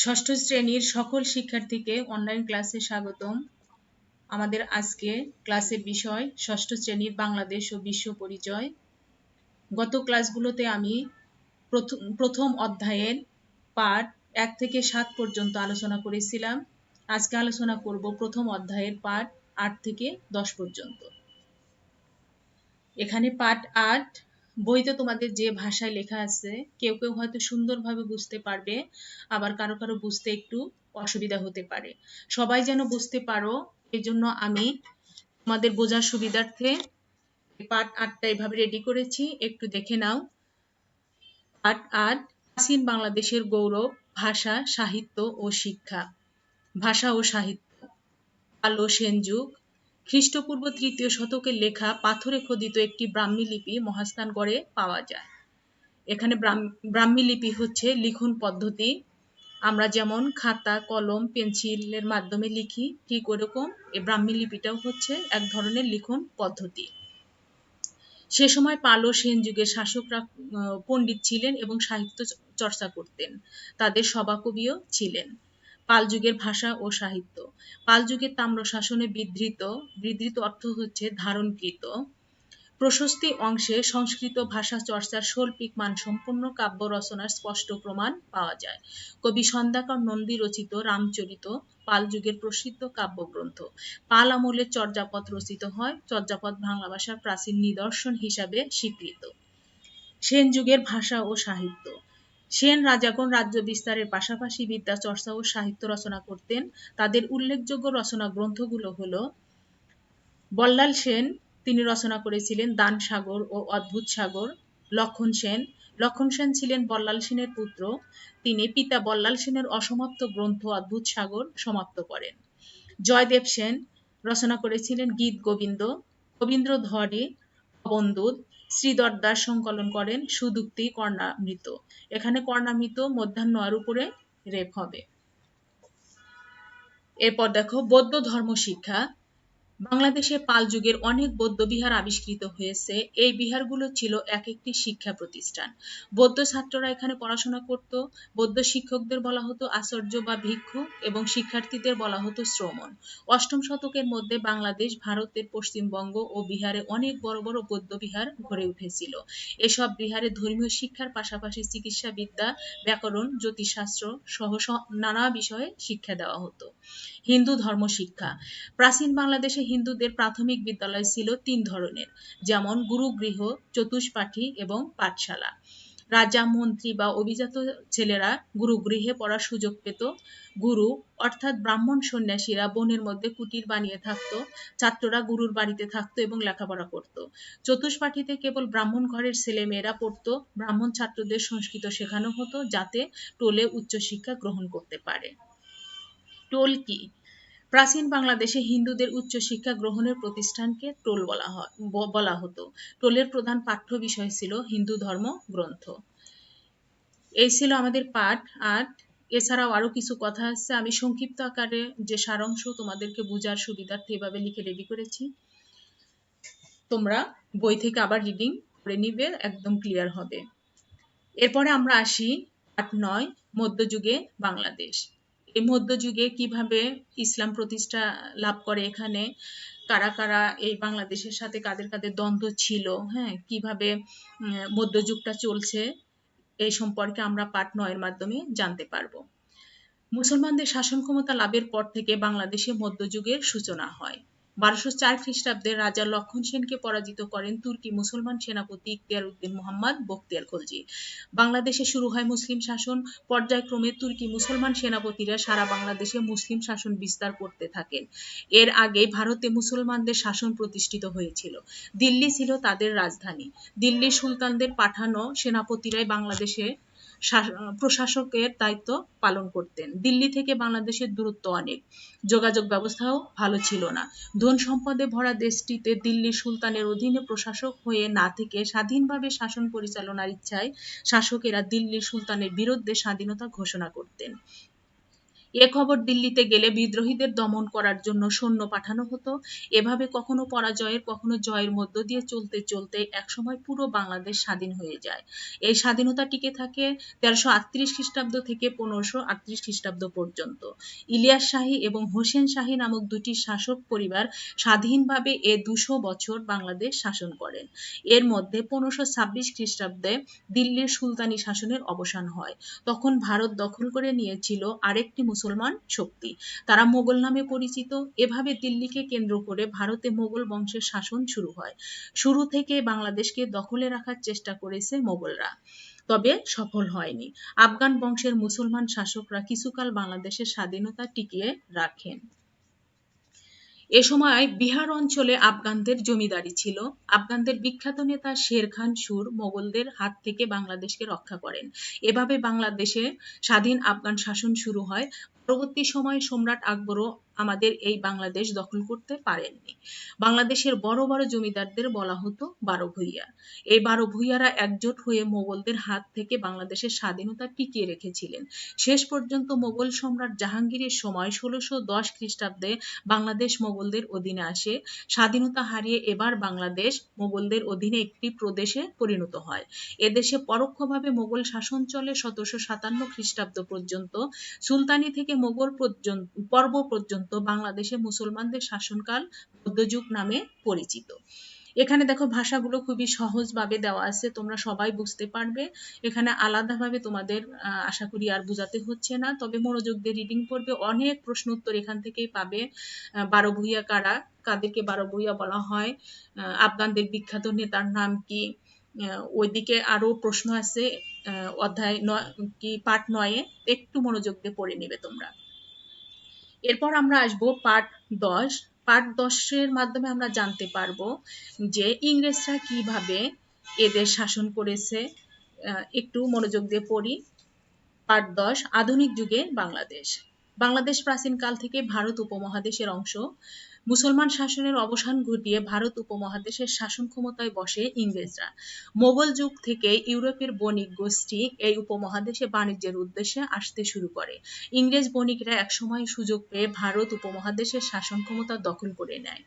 ষষ্ঠ শ্রেণীর সকল শিক্ষার্থীকে অনলাইন ক্লাসে স্বাগতম। আমাদের আজকে ক্লাসের বিষয় ষষ্ঠ শ্রেণীর বাংলাদেশ ও বিশ্ব পরিচয়। গত ক্লাসগুলোতে আমি প্রথম অধ্যায়ের পাঠ 1 থেকে 7 পর্যন্ত আলোচনা করেছিলাম। আজকে আলোচনা করব প্রথম অধ্যায়ের পাঠ 8 থেকে 10 পর্যন্ত। এখানে পাঠ 8 বইতে তোমাদের যে ভাষায় লেখা আছে কেউ কেউ হয়তো সুন্দরভাবে বুঝতে পারবে, আবার কারো কারো বুঝতে একটু অসুবিধা হতে পারে। সবাই যেন বুঝতে পারো এই জন্য আমি তোমাদের বোঝার সুবিধার্থে পাঠ 8টা এভাবে রেডি করেছি, একটু দেখে নাও। পাঠ 8 প্রাচীন বাংলাদেশের গৌরব, ভাষা, সাহিত্য ও শিক্ষা। ভাষা ও সাহিত্য। পাল ও সেন যুগ। খ্রিস্টপূর্ব 3য় শতকের লেখা পাথরে খোদিত একটি ব্রাহ্মী লিপি মহাস্থানগড়ে পাওয়া যায়। এখানে ব্রাহ্মী লিপি হচ্ছে লিখন পদ্ধতি। আমরা যেমন খাতা, কলম, পেন্সিলের মাধ্যমে লিখি, ঠিক ওরকম এই ব্রাহ্মী লিপিটাও হচ্ছে এক ধরনের লিখন পদ্ধতি। সে সময় পাল ও সেন যুগের শাসকরা পণ্ডিত ছিলেন এবং সাহিত্য চর্চা করতেন। তাদের সভাকবিও ছিলেন। পাল যুগের ভাষা ও সাহিত্য। পাল যুগের তাম্রশাসনে বিধৃত অর্থ হচ্ছে ধারণকৃত। প্রশস্তি অংশে সংস্কৃত ভাষা চর্চার শৈল্পিক মানসম্পন্ন কাব্য রচনার স্পষ্ট প্রমাণ পাওয়া যায়। কবি সন্ধ্যাকর নন্দী রচিত রামচরিত পাল যুগের প্রসিদ্ধ কাব্যগ্রন্থ। পাল আমলে চর্যাপদ রচিত হয়। চর্যাপদ বাংলা ভাষার প্রাচীন নিদর্শন হিসাবে স্বীকৃত। সেন যুগের ভাষা ও সাহিত্য। সেন রাজাগণ রাজ্য বিস্তারের পাশাপাশি বিদ্যা চর্চা ও সাহিত্য রচনা করতেন। তাদের উল্লেখযোগ্য রচনা গ্রন্থগুলো হলো বল্লাল সেন, তিনি রচনা করেছিলেন দান সাগর ও অদ্ভুত সাগর। লক্ষণ সেন ছিলেন বল্লাল সেনের পুত্র। তিনি পিতা বল্লাল সেনের অসমাপ্ত গ্রন্থ অদ্ভুত সাগর সমাপ্ত করেন। জয়দেব সেন রচনা করেছিলেন গীত গোবিন্দ। রবীন্দ্রধরী প্রবন্ধ। শ্রীধর দাস সংকলন করেন সুদুক্তি কর্ণামৃত। এখানে কর্ণামৃত মধ্যাহ্ন আর উপরে রেফ হবে। এরপর দেখো বৌদ্ধ ধর্ম শিক্ষা। বাংলাদেশে পাল যুগের অনেক বৌদ্ধ বিহার আবিষ্কৃত হয়েছে। এই বিহারগুলো ছিল এক একটি শিক্ষা প্রতিষ্ঠান। বৌদ্ধ ছাত্ররা এখানে পড়াশোনা করত। বৌদ্ধ শিক্ষকদের বলা হতো আচার্য বা ভিক্ষু এবং শিক্ষার্থীদের বলা হতো শ্রমণ। 8ম শতকের মধ্যে বাংলাদেশ, ভারতের পশ্চিমবঙ্গ ও বিহারে অনেক বড় বড় বৌদ্ধ বিহার গড়ে উঠেছিল। এসব বিহারে ধর্মীয় শিক্ষার পাশাপাশি চিকিৎসা বিদ্যা, ব্যাকরণ, জ্যোতিষশাস্ত্র সহ নানা বিষয়ে শিক্ষা দেওয়া হতো। হিন্দু ধর্ম শিক্ষা। প্রাচীন বাংলাদেশে হিন্দুদের প্রাথমিক বিদ্যালয় ছিল 3 ধরনের, যেমন গুরুগৃহ, চতুষ্পাঠী এবং পাঠশালা। রাজা, মন্ত্রী বা অভিজাত ছেলেরা গুরুগৃহে পড়ার সুযোগ পেত। গুরু অর্থাৎ ব্রাহ্মণ সন্ন্যাসীরা বনের মধ্যে কুটির বানিয়ে থাকত। ছাত্ররা গুরুর বাড়িতে থাকতো এবং লেখাপড়া করত। চতুষ্পাঠীতে কেবল ব্রাহ্মণ ঘরের ছেলে মেয়েরা পড়তো। ব্রাহ্মণ ছাত্রদের সংস্কৃত শেখানো হতো যাতে টোলে উচ্চশিক্ষা গ্রহণ করতে পারে। টোল কি? প্রাচীন বাংলাদেশে হিন্দুদের উচ্চশিক্ষা গ্রহণের প্রতিষ্ঠানকে টোল বলা হতো। টোলের প্রধান পাঠ্য বিষয় ছিল হিন্দু ধর্ম গ্রন্থ। এই ছিল আমাদের পাঠ 8। এছাড়াও আরো কিছু কথা আছে, আমি সংক্ষিপ্ত আকারে যে সারাংশ তোমাদেরকে বোঝার সুবিধার্থে এভাবে লিখে রেডি করেছি। তোমরা বই থেকে আবার রিডিং করে নিবে, একদম ক্লিয়ার হবে। এরপরে আমরা আসি পাঠ 9 মধ্যযুগে বাংলাদেশ। এই মধ্যযুগে কিভাবে ইসলাম প্রতিষ্ঠা লাভ করে, এখানে কারা কারা এই বাংলাদেশের সাথে কাদের কাদের দ্বন্দ্ব ছিল, কিভাবে মধ্যযুগটা চলছে, এই সম্পর্কে আমরা পাঠ 9 মাধ্যমে জানতে পারবো। মুসলমানদের শাসন ক্ষমতা লাভের পর থেকে বাংলাদেশে মধ্যযুগের সূচনা হয়। 1204 খ্রিস্টাব্দে রাজা লক্ষণ সেনকে পরাজিত করেন তুর্কি মুসলমান সেনাপতি ইখতিয়ার উদ্দিন মোহাম্মদ বখতিয়ার খলজি। বাংলাদেশে শুরু হয় মুসলিম শাসন। পর্যায়ক্রমে তুর্কি মুসলমান সেনাপতিরা সারা বাংলাদেশে মুসলিম শাসন বিস্তার করতে থাকেন। এর আগে ভারতে মুসলমানদের শাসন প্রতিষ্ঠিত হয়েছিল। দিল্লি ছিল তাদের রাজধানী। দিল্লির সুলতানদের পাঠানো সেনাপতিরাই বাংলাদেশে প্রশাসকের দায়িত্ব পালন করতেন। দিল্লি থেকে বাংলাদেশের দূরত্ব অনেক, যোগাযোগ ব্যবস্থাও ভালো ছিল না। ধন সম্পদে ভরা দেশটিতে দিল্লির সুলতানের অধীনে প্রশাসক হয়ে না থেকে স্বাধীনভাবে শাসন পরিচালনার ইচ্ছায় শাসকেরা দিল্লির সুলতানের বিরুদ্ধে স্বাধীনতা ঘোষণা করতেন। এ খবর দিল্লিতে গেলে বিদ্রোহীদের দমন করার জন্য সৈন্য পাঠানো হতো। এভাবে কখনো পরাজয়ের কখনো জয়ের মধ্য দিয়ে চলতে চলতে একসময় পুরো বাংলাদেশ স্বাধীন হয়ে যায়। এই স্বাধীনতা টিকে থাকে 1338 খ্রিস্টাব্দ থেকে 1538 খ্রিস্টাব্দ পর্যন্ত। ইলিয়াস শাহী এবং হোসেন শাহী নামক দুটি শাসক পরিবার স্বাধীনভাবে 200 বছর বাংলাদেশ শাসন করেন। এর মধ্যে 1526 খ্রিস্টাব্দে দিল্লির সুলতানি শাসনের অবসান হয়। তখন ভারত দখল করে নিয়েছিল আরেকটি মুসলমান শক্তি, তারা মোগল নামে পরিচিত। এভাবে দিল্লিকে কেন্দ্র করে ভারতে মোগল বংশের শাসন শুরু হয়। শুরু থেকে বাংলাদেশকে দখলে রাখার চেষ্টা করেছে মোগলরা, তবে সফল হয়নি। আফগান বংশের মুসলমান শাসকরা কিছুকাল বাংলাদেশের স্বাধীনতা টিকিয়ে রাখেন। এ সময় বিহার অঞ্চলে আফগানদের জমিদারি ছিল। আফগানদের বিখ্যাত নেতা শের খান সুর মোগলদের হাত থেকে বাংলাদেশকে রক্ষা করেন। এভাবে বাংলাদেশে স্বাধীন আফগান শাসন শুরু হয়। পরবর্তী সময়ে সম্রাট আকবরও আমাদের এই বাংলাদেশ দখল করতে পারেননি। বাংলাদেশের বড় বড় জমিদারদের বলা হতো 12 ভূঁইয়া। এই 12 ভূঁইয়ারা একজোট হয়ে মোগলদের হাত থেকে বাংলাদেশের স্বাধীনতা টিকিয়ে রেখেছিলেন। শেষ পর্যন্ত মোগল সম্রাট জাহাঙ্গীরের সময় 1610 খ্রিস্টাব্দে বাংলাদেশ মোগলদের অধীনে আসে। স্বাধীনতা হারিয়ে এবার বাংলাদেশ মোগলদের অধীনে একটি প্রদেশে পরিণত হয়। এদেশে পরোক্ষভাবে মোগল শাসন চলে 1757 খ্রিস্টাব্দ পর্যন্ত। সুলতানি থেকে মোগল পর্ব পর্যন্ত বাংলাদেশে মুসলমানদের শাসনকাল মধ্যযুগ নামে পরিচিত। এখানে দেখো ভাষাগুলো খুবই সহজভাবে দেওয়া আছে, তোমরা সবাই বুঝতে পারবে। এখানে আলাদাভাবে তোমাদের আশা করি আর বোঝাতে হচ্ছে না, তবে মনোযোগ দিয়ে রিডিং করবে। অনেক প্রশ্ন উত্তর এখান থেকেই পাবে। 12 ভূঁইয়া কারা, কাদেরকে 12 ভূঁইয়া বলা হয়, আফগানদের বিখ্যাত নেতার নাম কি, ওইদিকে আরো প্রশ্ন আছে অধ্যায় কি পাঠ 9-এ, একটু মনোযোগ দিয়ে পড়ে নেবে তোমরা। এরপর আমরা আসবো পাঠ 10। পাঠ 10-এর মাধ্যমে আমরা জানতে পারবো যে ইংরেজরা কিভাবে এদের শাসন করেছে। একটু মনোযোগ দিয়ে পড়ি। পাঠ 10, আধুনিক যুগে বাংলাদেশ। বাংলাদেশ প্রাচীনকাল থেকে ভারত উপমহাদেশের অংশ। মুসলমান শাসনের অবসান ঘটিয়ে ভারত উপমহাদেশের শাসন ক্ষমতায় বসে ইংরেজরা। মোগল যুগ থেকে ইউরোপের বণিক গোষ্ঠী এই উপমহাদেশে বাণিজ্যের উদ্দেশ্যে আসতে শুরু করে। ইংরেজ বণিকরা একসময় সুযোগ পেয়ে ভারত উপমহাদেশের শাসন ক্ষমতা দখল করে নেয়।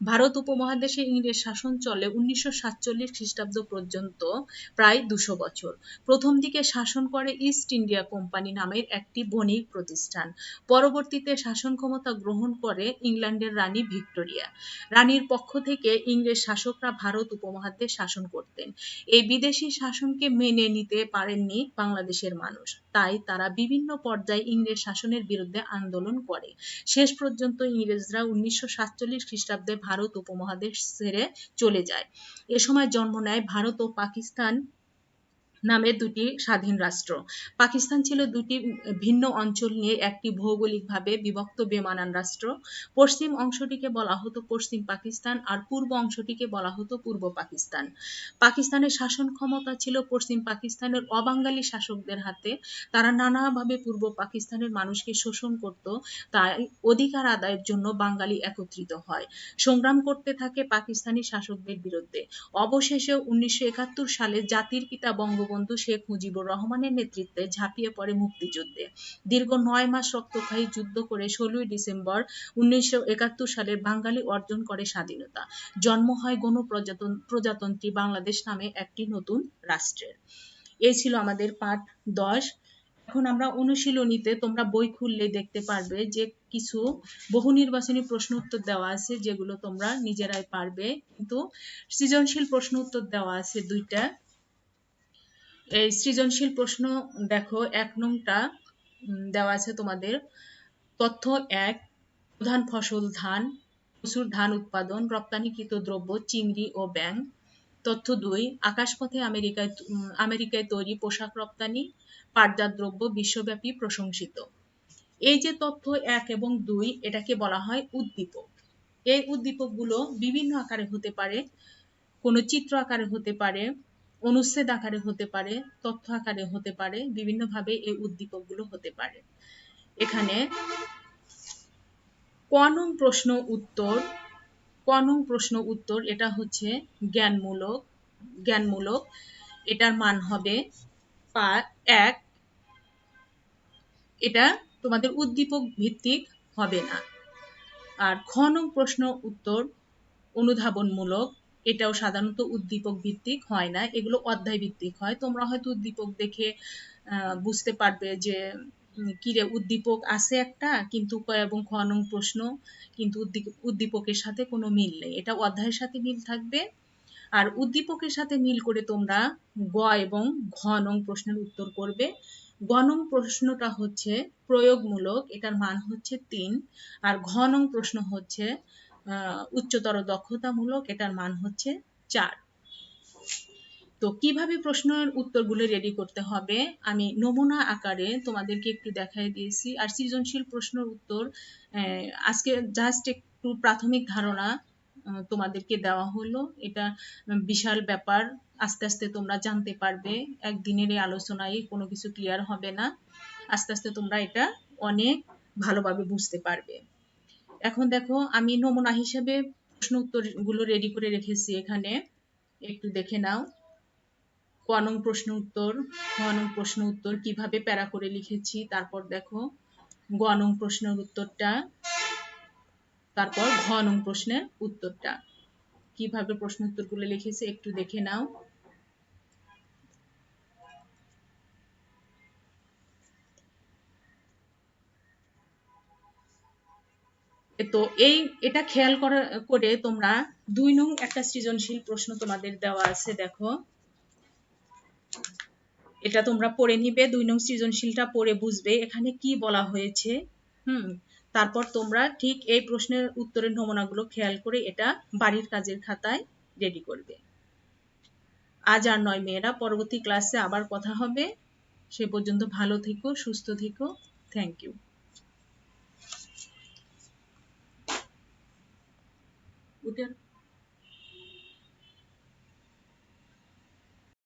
ভারত উপমহাদেশে ইংরেজ শাসন চলে 1947 খ্রিস্টাব্দ পর্যন্ত, প্রায় 200 বছর। প্রথম দিকে শাসন করে ইস্ট ইন্ডিয়া কোম্পানি নামের একটি বণিক প্রতিষ্ঠান। পরবর্তীতে শাসন ক্ষমতা গ্রহণ করে ইংল্যান্ডের রানী ভিক্টোরিয়া। রানীর পক্ষ থেকে ইংরেজ শাসকরা ভারত উপমহাদেশ শাসন করতেন। এই বিদেশি শাসনকে মেনে নিতে পারেননি বাংলাদেশের মানুষ, তাই তারা বিভিন্ন পর্যায়ে ইংরেজ শাসনের বিরুদ্ধে আন্দোলন করে। শেষ পর্যন্ত ইংরেজরা 1947 খ্রিস্টাব্দে ভারত উপমহাদেশ ছেড়ে চলে যায়। এ সময় জন্ম নেয় ভারত ও পাকিস্তান নামে দুটি স্বাধীন রাষ্ট্র। পাকিস্তান ছিল দুটি ভিন্ন অঞ্চল নিয়ে একটি ভৌগোলিকভাবে বিভক্ত বেমানান রাষ্ট্র। পশ্চিম অংশটিকে বলা হতো পশ্চিম পাকিস্তান আর পূর্ব অংশটিকে বলা হতো পূর্ব পাকিস্তান। পাকিস্তানের শাসন ক্ষমতা ছিল পশ্চিম পাকিস্তানের অবাঙালি শাসকদের হাতে। তারা নানাভাবে পূর্ব পাকিস্তানের মানুষকে শোষণ করত, তাই অধিকার আদায়ের জন্য বাঙালি একত্রিত হয়, সংগ্রাম করতে থাকে পাকিস্তানি শাসকদের বিরুদ্ধে। অবশেষে 1971 সালে জাতির পিতা বঙ্গবন্ধু শেখ মুজিবুর রহমানের নেতৃত্বে ঝাঁপিয়ে পড়ে মুক্তিযুদ্ধে। দীর্ঘ 9 মাস রক্তক্ষয়ী যুদ্ধ করে 16 ডিসেম্বর 1971 সালের বাঙালি অর্জন করে স্বাধীনতা। জন্ম হয় গণপ্রজাতন্ত্রী বাংলাদেশ নামে একটি নতুন রাষ্ট্রের। এই ছিল আমাদের পাঠ 10। এখন আমরা অনুশীলনীতে তোমরা বই খুললে দেখতে পারবে যে কিছু বহু নির্বাচনী প্রশ্ন উত্তর দেওয়া আছে, যেগুলো তোমরা নিজেরাই পারবে, কিন্তু সৃজনশীল প্রশ্ন উত্তর দেওয়া আছে 2টা। এই সৃজনশীল প্রশ্ন দেখো, 1 নংটা দেওয়া আছে তোমাদের। তথ্য 1, প্রধান ফসল ধান, প্রচুর ধান উৎপাদন, রপ্তানিকৃত দ্রব্য চিংড়ি ও ব্যাং। তথ্য 2, আকাশপথে আমেরিকায় তৈরি পোশাক রপ্তানি, পাটজাত দ্রব্য বিশ্বব্যাপী প্রশংসিত। এই যে তথ্য 1 এবং 2, এটাকে বলা হয় উদ্দীপক। এই উদ্দীপকগুলো বিভিন্ন আকারে হতে পারে, কোনো চিত্র আকারে হতে পারে, অনুচ্ছেদ আকারে হতে পারে, তথ্য আকারে হতে পারে, বিভিন্নভাবে এই উদ্দীপকগুলো হতে পারে। এখানে ক নং প্রশ্ন উত্তর, এটা হচ্ছে জ্ঞানমূলক। এটার মান হবে 1। এটা তোমাদের উদ্দীপক ভিত্তিক হবে না। আর খ নং প্রশ্ন উত্তর অনুধাবনমূলক, এটাও সাধারণত উদ্দীপক ভিত্তিক হয় না, এগুলো অধ্যায় ভিত্তিক হয়। তোমরা হয়তো উদ্দীপক দেখে বুঝতে পারবে যে কিরে উদ্দীপক আছে একটা, কিন্তু ক এবং খ নং প্রশ্ন কিন্তু উদ্দীপকের সাথে কোনো মিল নেই, এটা অধ্যায়ের সাথে মিল থাকবে। আর উদ্দীপকের সাথে মিল করে তোমরা গ এবং ঘ নং প্রশ্নের উত্তর করবে। গ নং প্রশ্নটা হচ্ছে প্রয়োগমূলক, এটার মান হচ্ছে 3। আর ঘ নং প্রশ্ন হচ্ছে উচ্চতর দক্ষতামূলক, এটার মান হচ্ছে 4। তো কিভাবে প্রশ্নের উত্তরগুলো রেডি করতে হবে আমি নমুনা আকারে তোমাদেরকে একটু দেখাই দিয়েছি। আর সৃজনশীল প্রশ্নের উত্তর আজকে জাস্ট একটু প্রাথমিক ধারণা তোমাদেরকে দেওয়া হলো, এটা বিশাল ব্যাপার, আস্তে আস্তে তোমরা জানতে পারবে, একদিনের এই আলোচনায় কোনো কিছু ক্লিয়ার হবে না, আস্তে আস্তে তোমরা এটা অনেক ভালোভাবে বুঝতে পারবে। এখন দেখো আমি নমুনা হিসেবে প্রশ্ন উত্তরগুলো রেডি করে রেখেছি এখানে, একটু দেখে নাও। ক নং প্রশ্ন উত্তর, খ নং প্রশ্ন উত্তর কিভাবে প্যারা করে লিখেছি, তারপর দেখো গ নং প্রশ্নের উত্তরটা, তারপর ঘ নং প্রশ্নের উত্তরটা, কিভাবে প্রশ্ন উত্তরগুলো লিখেছি একটু দেখে নাও। তো এটা খেয়াল করে তোমরা 2 নং একটা সৃজনশীল প্রশ্ন তোমাদের দেওয়া আছে, দেখো এটা তোমরা পড়ে নিবে, 2 নং সৃজনশীলটা পড়ে বুঝবে এখানে কি বলা হয়েছে। তারপর তোমরা ঠিক এই প্রশ্নের উত্তরের নমুনাগুলো খেয়াল করে এটা বাড়ির কাজের খাতায় রেডি করবে। আজ আর নয় মেয়েরা, পরবর্তী ক্লাসে আবার কথা হবে, সে পর্যন্ত ভালো থেকো, সুস্থ থেকো। Thank you.